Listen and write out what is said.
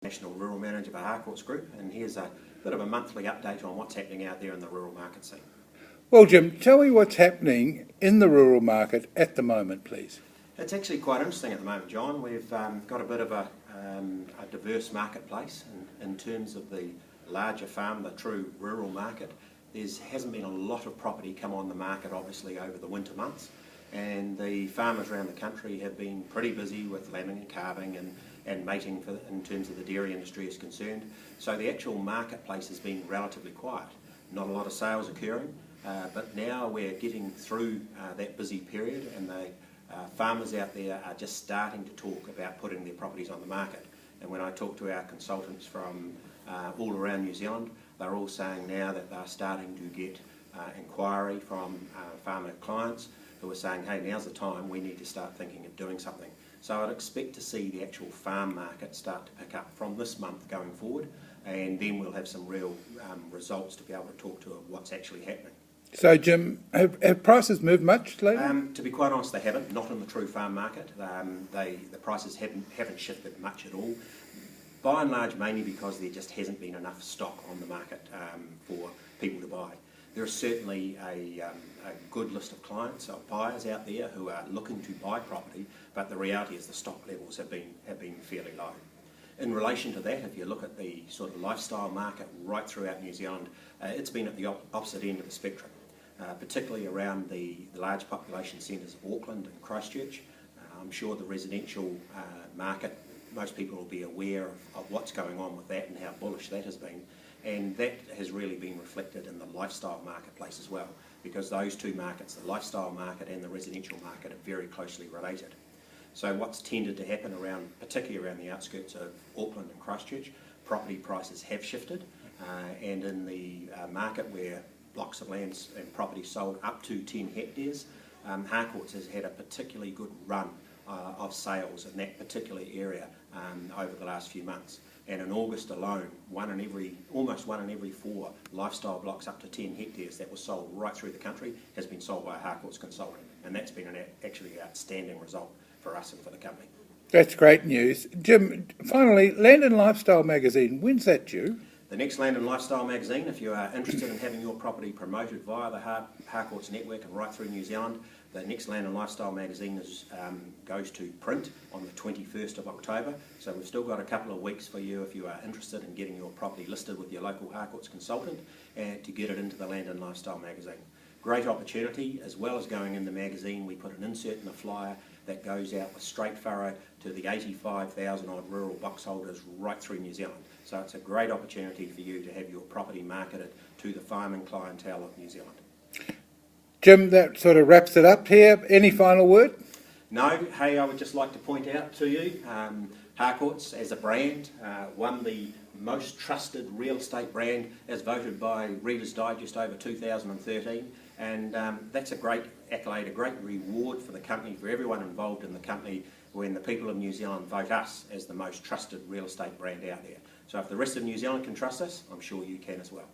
National Rural Manager for Harcourts Group, and here's a bit of a monthly update on what's happening out there in the rural market scene. Well, Jim, tell me what's happening in the rural market at the moment, please. It's actually quite interesting at the moment, John. We've got a bit of a diverse marketplace in terms of the larger farm, the true rural market. There hasn't been a lot of property come on the market, obviously, over the winter months, and the farmers around the country have been pretty busy with lambing and calving and mating in terms of the dairy industry is concerned. So the actual marketplace has been relatively quiet. Not a lot of sales occurring, but now we're getting through that busy period, and the farmers out there are just starting to talk about putting their properties on the market. And when I talk to our consultants from all around New Zealand, they're all saying now that they're starting to get inquiry from farmer clients who are saying, hey, now's the time, we need to start thinking of doing something. So I'd expect to see the actual farm market start to pick up from this month going forward, and then we'll have some real results to be able to talk to what's actually happening. So, Jim, have prices moved much lately? To be quite honest, they haven't, not in the true farm market. The prices haven't shifted much at all. By and large, mainly because there just hasn't been enough stock on the market for people to buy. There is certainly a good list of clients, of buyers out there who are looking to buy property, but the reality is the stock levels have been fairly low. In relation to that, if you look at the sort of lifestyle market right throughout New Zealand, it's been at the opposite end of the spectrum, particularly around the large population centres of Auckland and Christchurch. I'm sure the residential market, most people will be aware of what's going on with that and how bullish that has been. And that has really been reflected in the lifestyle marketplace as well, because those two markets, the lifestyle market and the residential market, are very closely related. So what's tended to happen particularly around the outskirts of Auckland and Christchurch, property prices have shifted, and in the market where blocks of land and property sold up to 10 hectares, Harcourts has had a particularly good run of sales in that particular area over the last few months. And in August alone, almost one in every 4 lifestyle blocks up to 10 hectares that was sold right through the country has been sold by a Harcourts consultant, and that's been an actually outstanding result for us and for the company. That's great news. Jim, finally, Land and Lifestyle magazine, when's that due? The next Land and Lifestyle magazine, if you are interested in having your property promoted via the Harcourts network and right through New Zealand, the next Land and Lifestyle magazine goes to print on the 21st of October. So we've still got a couple of weeks for you if you are interested in getting your property listed with your local Harcourts consultant and to get it into the Land and Lifestyle magazine. Great opportunity. As well as going in the magazine, we put an insert in the flyer that goes out with straight furrow to the 85,000 odd rural box holders right through New Zealand. So it's a great opportunity for you to have your property marketed to the farming clientele of New Zealand. Jim, that sort of wraps it up here. Any final word? No. Hey, I would just like to point out to you, Harcourts as a brand won the most trusted real estate brand as voted by Reader's Digest over 2013, and that's a great accolade, a great reward for the company, for everyone involved in the company, when the people of New Zealand vote us as the most trusted real estate brand out there. So if the rest of New Zealand can trust us, I'm sure you can as well.